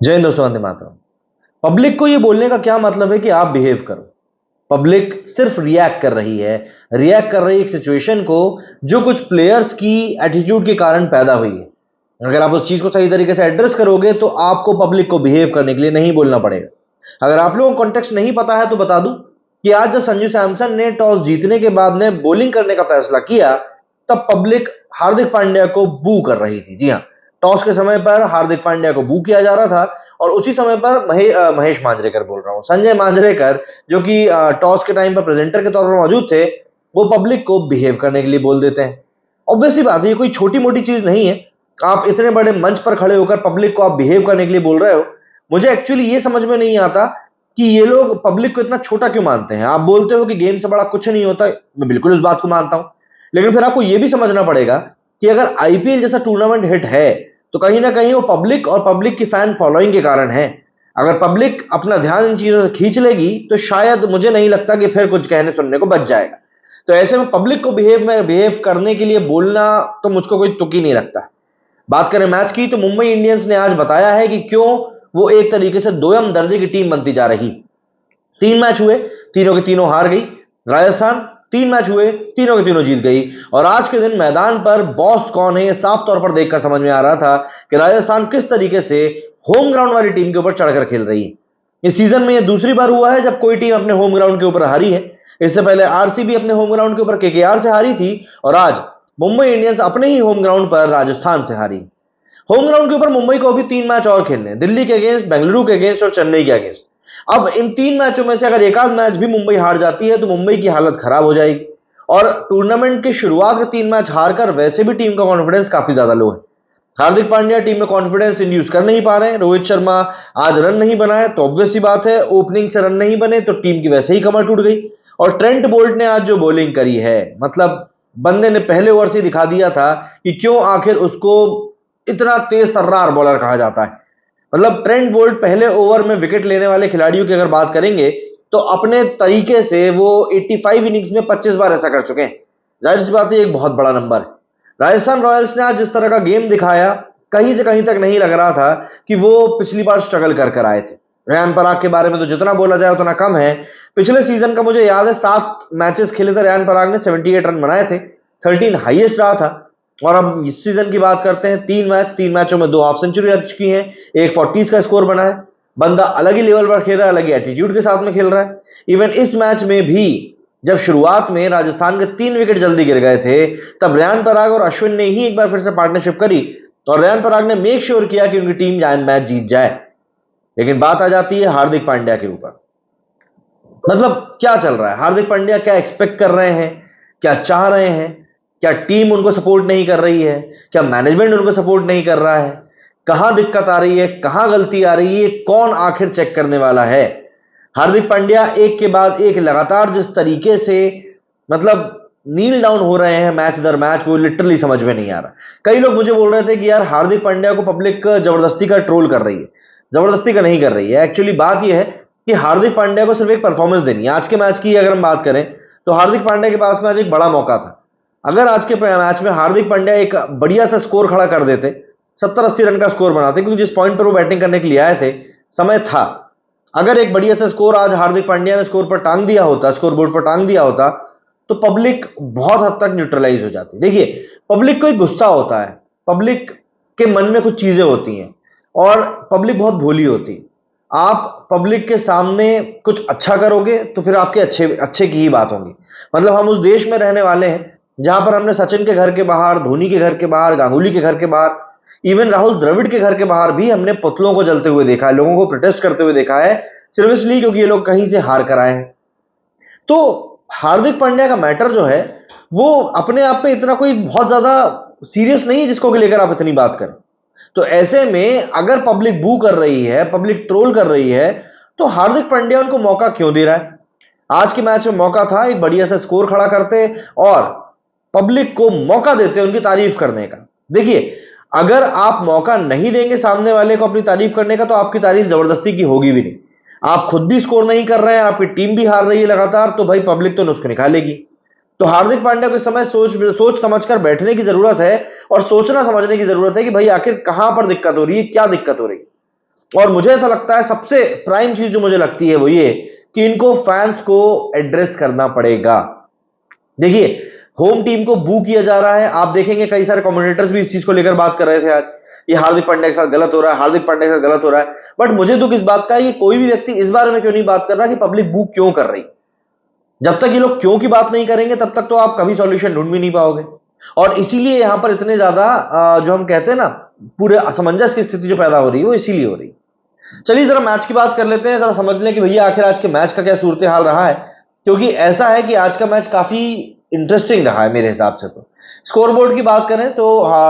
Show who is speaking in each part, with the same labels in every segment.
Speaker 1: जय हिंद दोस्तों, वंदे मातरम। पब्लिक को ये बोलने का क्या मतलब है कि आप बिहेव करो। पब्लिक सिर्फ रिएक्ट कर रही है। रिएक्ट कर रही है एक सिचुएशन को जो कुछ प्लेयर्स की एटीट्यूड के कारण पैदा हुई है। अगर आप उस चीज को सही तरीके से एड्रेस करोगे तो आपको पब्लिक को बिहेव करने के लिए नहीं बोलना पड़ेगा। अगर आप लोगों को कॉन्टेक्स्ट नहीं पता है तो बता दूं कि आज जब संजू सैमसन ने टॉस जीतने के बाद ने बॉलिंग करने का फैसला किया, तब पब्लिक हार्दिक पांड्या को बू कर रही थी। जी हाँ, टॉस के समय पर हार्दिक पांड्या को बू किया जा रहा था और उसी समय पर महेश मांजरेकर बोल रहा हूं, संजय मांजरेकर, जो कि टॉस के टाइम पर प्रेजेंटर के तौर पर मौजूद थे, वो पब्लिक को बिहेव करने के लिए बोल देते हैं। ऑब्वियसली बात है, ये कोई छोटी मोटी चीज नहीं है। आप इतने बड़े मंच पर खड़े होकर पब्लिक को आप बिहेव करने के लिए बोल रहे हो। मुझे एक्चुअली ये समझ में नहीं आता कि ये लोग पब्लिक को इतना छोटा क्यों मानते हैं। आप बोलते हो कि गेम से बड़ा कुछ नहीं होता, मैं बिल्कुल उस बात को मानता हूं, लेकिन फिर आपको यह भी समझना पड़ेगा कि अगर आईपीएल जैसा टूर्नामेंट हिट है तो कहीं ना कहीं वो पब्लिक और पब्लिक की फैन फॉलोइंग के कारण है। अगर पब्लिक अपना ध्यान इन चीजों से खींच लेगी तो शायद मुझे नहीं लगता कि फिर कुछ कहने सुनने को बच जाएगा। तो ऐसे में पब्लिक को बिहेव करने के लिए बोलना तो मुझको कोई तुक ही नहीं लगता है। बात करें मैच की तो मुंबई इंडियंस ने आज बताया है कि क्यों वो एक तरीके से दोयम दर्जे की टीम बनती जा रही। 3 मैच हुए, तीनों के तीनों हार गई राजस्थान। 3 मैच हुए, तीनों के तीनों जीत गई। और आज के दिन मैदान पर बॉस कौन है, साफ तौर पर देखकर समझ में आ रहा था कि राजस्थान किस तरीके से होम ग्राउंड वाली टीम के ऊपर चढ़कर खेल रही है। इस सीजन में यह दूसरी बार हुआ है जब कोई टीम अपने होम ग्राउंड के ऊपर हारी है। इससे पहले आरसीबी अपने होम ग्राउंड के ऊपर केकेआर से हारी थी और आज मुंबई इंडियंस अपने ही होम ग्राउंड पर राजस्थान से हारी। होम ग्राउंड के ऊपर मुंबई को अभी 3 मैच और खेलने हैं, दिल्ली के अगेंस्ट, बेंगलुरु के अगेंस्ट और चेन्नई के अगेंस्ट। अब इन 3 मैचों में से अगर एक आध मैच भी मुंबई हार जाती है तो मुंबई की हालत खराब हो जाएगी। और टूर्नामेंट के शुरुआत के 3 मैच हारकर वैसे भी टीम का कॉन्फिडेंस काफी ज्यादा लो है। हार्दिक पांड्या टीम में कॉन्फिडेंस इंड्यूस कर नहीं पा रहे हैं। रोहित शर्मा आज रन नहीं बनाए तो ऑब्वियस सी बात है, ओपनिंग से रन नहीं बने तो टीम की वैसे ही कमर टूट गई। और ट्रेंट बोल्ट ने आज जो बॉलिंग करी है, मतलब बंदे ने पहले ओवर से दिखा दिया था कि क्यों आखिर उसको इतना तेज तर्रार बॉलर कहा जाता है। मतलब ट्रेंट बोल्ट पहले ओवर में विकेट लेने वाले खिलाड़ियों की अगर बात करेंगे तो अपने तरीके से वो 85 इनिंग्स में 25 बार ऐसा कर चुके हैं। जाहिर सी बात है, एक बहुत बड़ा नंबर है। राजस्थान रॉयल्स ने आज जिस तरह का गेम दिखाया, कहीं से कहीं तक नहीं लग रहा था कि वो पिछली बार स्ट्रगल कर कर आए थे। रेयान पराग के बारे में तो जितना बोला जाए उतना कम है। पिछले सीजन का मुझे याद है 7 मैचेस खेले थे रेयान पराग ने, 78 रन बनाए थे, 13 हाईएस्ट रहा था। और अब इस सीजन की बात करते हैं, 3 मैच, 3 मैचों में 2 हाफ सेंचुरी लग चुकी है, एक 40 का स्कोर बना है। बंदा अलग ही लेवल पर खेल रहा है, अलग ही एटीट्यूड के साथ में खेल रहा है। इवन इस मैच में भी जब शुरुआत में राजस्थान के 3 विकेट जल्दी गिर गए थे, तब रेयान पराग और अश्विन ने ही एक बार फिर से पार्टनरशिप करी और रेयान पराग ने मेक श्योर किया कि उनकी टीम मैच जीत जाए। लेकिन बात आ जाती है हार्दिक पांड्या के ऊपर। मतलब क्या चल रहा है, हार्दिक पांड्या क्या एक्सपेक्ट कर रहे हैं, क्या चाह रहे हैं? क्या टीम उनको सपोर्ट नहीं कर रही है? क्या मैनेजमेंट उनको सपोर्ट नहीं कर रहा है? कहां दिक्कत आ रही है, कहां गलती आ रही है, कौन आखिर चेक करने वाला है? हार्दिक पांड्या एक के बाद एक लगातार जिस तरीके से मतलब नील डाउन हो रहे हैं मैच दर मैच, वो लिटरली समझ में नहीं आ रहा। कई लोग मुझे बोल रहे थे कि यार हार्दिक पांड्या को पब्लिक जबरदस्ती का ट्रोल कर रही है। जबरदस्ती का नहीं कर रही है। एक्चुअली बात यह है कि हार्दिक पांड्या को सिर्फ एक परफॉर्मेंस देनी है। आज के मैच की अगर हम बात करें तो हार्दिक पांड्या के पास में आज एक बड़ा मौका था। अगर आज के मैच में हार्दिक पांड्या एक बढ़िया सा स्कोर खड़ा कर देते, 70-80 रन का स्कोर बनाते, क्योंकि जिस पॉइंट पर वो बैटिंग करने के लिए आए थे, समय था। अगर एक बढ़िया सा स्कोर आज हार्दिक पांड्या ने स्कोर पर टांग दिया होता, स्कोर बोर्ड पर टांग दिया होता, तो पब्लिक बहुत हद तक न्यूट्रलाइज हो जाती। देखिए, पब्लिक को एक गुस्सा होता है, पब्लिक के मन में कुछ चीजें होती हैं और पब्लिक बहुत भोली होती है। आप पब्लिक के सामने कुछ अच्छा करोगे तो फिर आपके अच्छे अच्छे की ही बात होगी। मतलब हम उस देश में रहने वाले हैं जहां पर हमने सचिन के घर के बाहर, धोनी के घर के बाहर, गांगुली के घर के बाहर, इवन राहुल द्रविड़ के घर के बाहर भी हमने पुतलों को जलते हुए देखा है, लोगों को प्रोटेस्ट करते हुए देखा है, सिर्फ इसलिए क्योंकि ये लोग कहीं से हार कर आए हैं। तो हार्दिक पांड्या का मैटर जो है वो अपने आप में इतना कोई बहुत ज्यादा सीरियस नहीं है जिसको लेकर आप इतनी बात करें। तो ऐसे में अगर पब्लिक बू कर रही है, पब्लिक ट्रोल कर रही है, तो हार्दिक पांड्या उनको मौका क्यों दे रहा है? आज के मैच में मौका था एक बढ़िया सा स्कोर खड़ा करते और पब्लिक को मौका देते उनकी तारीफ करने का। देखिए, अगर आप मौका नहीं देंगे सामने वाले को अपनी तारीफ करने का तो आपकी तारीफ जबरदस्ती की होगी भी नहीं। आप खुद भी स्कोर नहीं कर रहे हैं, आपकी टीम भी हार रही है लगातार, तो भाई पब्लिक तो नुस्खे निकालेगी। तो हार्दिक पांड्या को इस समय सोच समझ कर बैठने की जरूरत है और सोचना समझने की जरूरत है कि भाई आखिर कहां पर दिक्कत हो रही है, क्या दिक्कत हो रही है। और मुझे ऐसा लगता है सबसे प्राइम चीज जो मुझे लगती है वो ये कि इनको फैंस को एड्रेस करना पड़ेगा। देखिए, होम टीम को बू किया जा रहा है, आप देखेंगे कई सारे कमेंटेटर्स भी इस चीज को लेकर बात कर रहे थे आज, ये हार्दिक पांड्या के साथ गलत हो रहा है, हार्दिक पांड्या के साथ गलत हो रहा है। बट मुझे दुख इस बात का है कि कोई भी व्यक्ति इस बारे में क्यों नहीं बात कर रहा कि पब्लिक बू क्यों कर रही। जब तक ये लोग क्यों की बात नहीं करेंगे तब तक तो आप कभी सॉल्यूशन ढूंढ भी नहीं पाओगे। और इसीलिए यहां पर इतने ज्यादा जो हम कहते हैं ना पूरे असमंजस की स्थिति जो पैदा हो रही है वो इसीलिए हो रही है। चलिए जरा मैच की बात कर लेते हैं, जरा समझ लें कि भैया आखिर आज के मैच का क्या सूरत हाल रहा है, क्योंकि ऐसा है कि आज का मैच काफी इंटरेस्टिंग रहा है मेरे हिसाब से। तो स्कोरबोर्ड की बात करें तो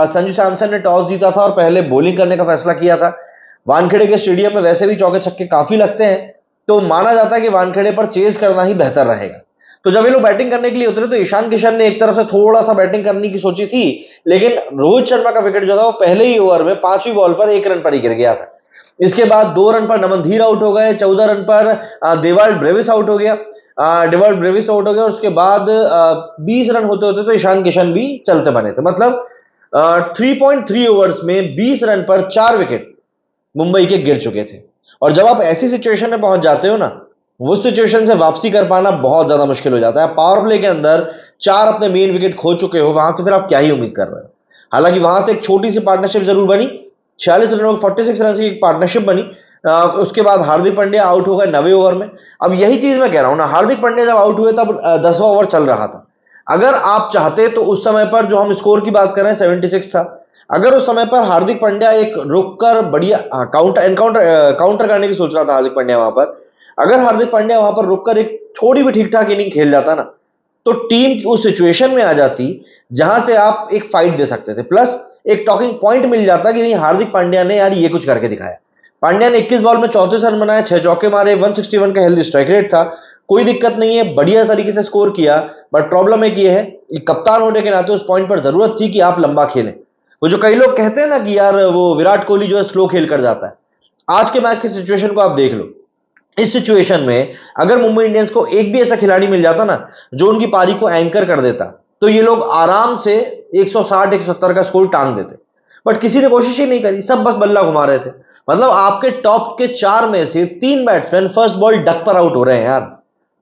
Speaker 1: संजू सैमसन ने टॉस जीता था और पहले बॉलिंग करने का फैसला किया था। वानखेड़े के स्टेडियम में वैसे भी चौके छक्के काफी लगते हैं, तो माना जाता है कि वानखेड़े पर चेज करना ही बेहतर रहेगा। तो जब ये लोग बैटिंग करने के लिए उतरे तो ईशान किशन ने एक तरफ से थोड़ा सा बैटिंग करने की सोची थी, लेकिन रोहित शर्मा का विकेट जो था वो पहले ही ओवर में 5वीं बॉल पर 1 रन पर ही गिर गया था। इसके बाद 2 रन पर नमन धीर आउट हो गए, 14 रन पर डेवाल्ड ब्रेविस आउट हो गया, और उसके बाद 20 रन होते होते तो ईशान किशन भी चलते बने थे। मतलब 3.3 ओवर्स में 20 रन पर 4 विकेट मुंबई के गिर चुके थे। और जब आप ऐसी सिचुएशन में पहुंच जाते हो ना, उस सिचुएशन से वापसी कर पाना बहुत ज्यादा मुश्किल हो जाता है। पावर प्ले के अंदर 4 अपने मेन विकेट खो चुके हो, वहां से फिर आप क्या ही उम्मीद कर रहे हो। हालांकि वहां से एक छोटी सी पार्टनरशिप जरूर बनी, 46 रनों 46 रन की एक पार्टनरशिप बनी। उसके बाद हार्दिक पांड्या आउट हो गए 9वें ओवर में। अब यही चीज मैं कह रहा हूं ना, हार्दिक पांड्या जब आउट हुए तब 10वां ओवर चल रहा था। अगर आप चाहते तो उस समय पर जो हम स्कोर की बात कर रहे हैं 76 था, अगर उस समय पर हार्दिक पांड्या एक रुककर बढ़िया काउंटर करने की सोच रहा था हार्दिक पांड्या वहां पर, अगर हार्दिक पांड्या वहां पर रुककर एक थोड़ी भी ठीक ठाक इनिंग खेल जाता ना, तो टीम उस सिचुएशन में आ जाती जहां से आप एक फाइट दे सकते थे, प्लस एक टॉकिंग पॉइंट मिल जाता कि नहीं हार्दिक पांड्या ने यार ये कुछ करके दिखाया। पांड्या ने 21 बॉल में 34 रन बनाए, 6 चौके मारे, 161 का हेल्दी स्ट्राइक रेट था, कोई दिक्कत नहीं है, बढ़िया तरीके से स्कोर किया। बट प्रॉब्लम एक ये है कि कप्तान होने के नाते उस पॉइंट पर जरूरत थी कि आप लंबा खेलें। वो जो कई लोग कहते हैं ना कि यार वो विराट कोहली जो है स्लो खेल कर जाता है, आज के मैच की सिचुएशन को आप देख लो। इस सिचुएशन में अगर मुंबई इंडियंस को एक भी ऐसा खिलाड़ी मिल जाता ना जो उनकी पारी को एंकर कर देता, तो ये लोग आराम से 160 170 का स्कोर टांग देते। बट किसी ने कोशिश ही नहीं करी, सब बस बल्ला घुमा रहे थे। मतलब आपके टॉप के 4 में से 3 बैट्समैन फर्स्ट बॉल डक पर आउट हो रहे हैं यार,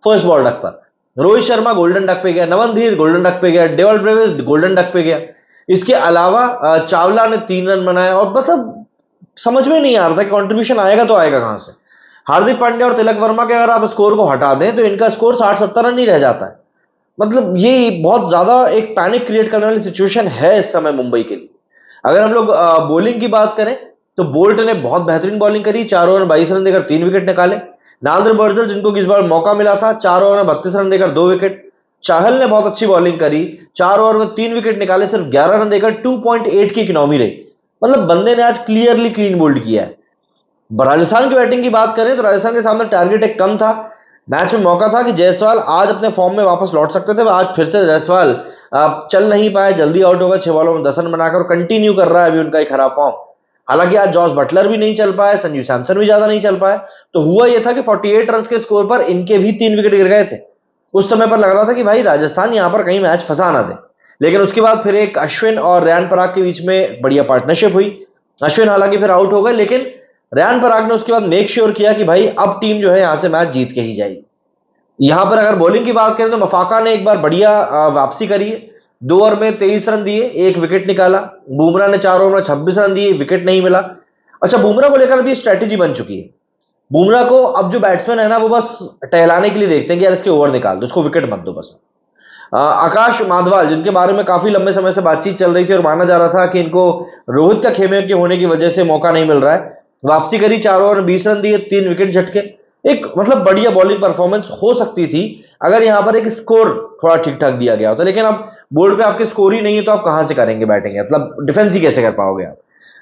Speaker 1: फर्स्ट बॉल डक पर। रोहित शर्मा गोल्डन डक पे गया, नमन धीर गोल्डन डक पे गया, डेवल ब्रेविस गोल्डन डक पे गया। इसके अलावा चावला ने 3 रन बनाए, और मतलब समझ में नहीं आ रहा था कि कंट्रीब्यूशन आएगा तो आएगा कहां से। हार्दिक पांड्या और तिलक वर्मा के अगर आप स्कोर को हटा दें तो इनका स्कोर 60-70 रन ही रह जाता है। मतलब ये बहुत ज्यादा एक पैनिक क्रिएट करने वाली सिचुएशन है इस समय मुंबई के लिए। अगर हम लोग बॉलिंग की बात करें तो बोल्ट ने बहुत बेहतरीन बॉलिंग करी, 4 ओवर में 22 रन देकर 3 विकेट निकाले। नादर बर्जर जिनको इस बार मौका मिला था, 4 ओवर में 32 रन देकर 2 विकेट। चाहल ने बहुत अच्छी बॉलिंग करी, 4 ओवर में 3 विकेट निकाले, सिर्फ 11 रन देकर 2.8 की इकोनॉमी रही। मतलब बंदे ने आज क्लियरली क्लीन बोल्ड किया है। राजस्थान की बैटिंग की बात करें तो राजस्थान के सामने टारगेट एक कम था। मैच में मौका था कि जायसवाल आज अपने फॉर्म में वापस लौट सकते थे, आज फिर से जायसवाल चल नहीं पाए, जल्दी आउट हो गए 6 बॉलों में 10 रन बनाकर, कंटिन्यू कर रहा है अभी उनका एक खराब फॉर्म। हालांकि आज जॉस बटलर भी नहीं चल पाए, संजू सैमसन भी ज्यादा नहीं चल पाए। तो हुआ यह था कि 48 रन के स्कोर पर इनके भी 3 विकेट गिर गए थे। उस समय पर लग रहा था कि भाई राजस्थान यहां पर कहीं मैच फंसा ना दे। लेकिन उसके बाद फिर एक अश्विन और रेयान पराग के बीच में बढ़िया पार्टनरशिप हुई। अश्विन हालांकि फिर आउट हो गए, लेकिन रेयान पराग ने उसके बाद मेक श्योर किया कि भाई अब टीम जो है यहां से मैच जीत के ही जाएगी। यहां पर अगर बॉलिंग की बात करें तो मफाका ने एक बार बढ़िया वापसी करी है, 2 ओवर में 23 रन दिए, 1 विकेट निकाला। बुमराह ने 4 ओवर में 26 रन दिए, विकेट नहीं मिला। अच्छा, बुमराह को लेकर भी स्ट्रेटेजी बन चुकी है। बुमराह को अब जो बैट्समैन है ना वो बस टहलाने के लिए देखते हैं कि यार इसके ओवर निकाल दो, इसको विकेट मत दो बस। आकाश माधवाल जिनके बारे में काफी लंबे समय से बातचीत चल रही थी और माना जा रहा था कि इनको रोहित का खेमे के होने की वजह से मौका नहीं मिल रहा है, वापसी करी, 4 ओवर में 20 रन दिए, 3 विकेट झटके। एक मतलब बढ़िया बॉलिंग परफॉर्मेंस हो सकती थी अगर यहां पर एक स्कोर थोड़ा ठीक ठाक दिया गया होता, लेकिन अब बोर्ड पे आपके स्कोर ही नहीं है तो आप कहां से करेंगे बैटिंग, मतलब डिफेंस ही कैसे कर पाओगे आप।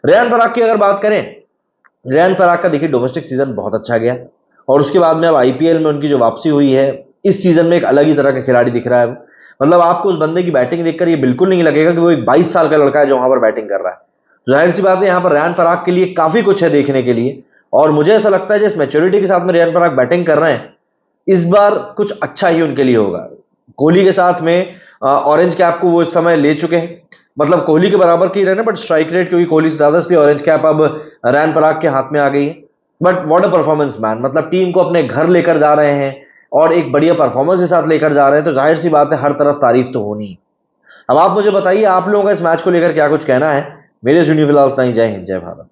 Speaker 1: रेयान पराग की अगर बात करें, रेयान पराग का देखिए डोमेस्टिक सीजन बहुत अच्छा गया, और उसके बाद में अब आईपीएल में उनकी जो वापसी हुई है, इस सीजन में एक अलग ही तरह का खिलाड़ी दिख रहा है। मतलब आपको उस बंदे की बैटिंग देखकर ये बिल्कुल नहीं लगेगा कि वो एक 22 साल का लड़का है जो वहां पर बैटिंग कर रहा है। तो जाहिर सी बात है यहां पर रेयान पराग के लिए काफी कुछ है देखने के लिए, और मुझे ऐसा लगता है जिस मैच्योरिटी के साथ में रेयान पराग बैटिंग कर रहे हैं, इस बार कुछ अच्छा ही उनके लिए होगा। कोहली के साथ में ऑरेंज कैप को वो इस समय ले चुके हैं, मतलब कोहली के बराबर की रहना, बट स्ट्राइक रेट क्योंकि कोहली से ज्यादा, इसलिए ऑरेंज कैप अब रेयान पराग के हाथ में आ गई है। But what a performance man, मतलब टीम को अपने घर लेकर जा रहे हैं और एक बढ़िया परफॉर्मेंस के साथ लेकर जा रहे हैं, तो जाहिर सी बात है हर तरफ तारीफ तो होनी ही। अब आप मुझे बताइए, आप लोगों का इस मैच को लेकर क्या कुछ कहना है। मेरे जुनी फिलहाल उतना ही। जय हिंद, जय भारत।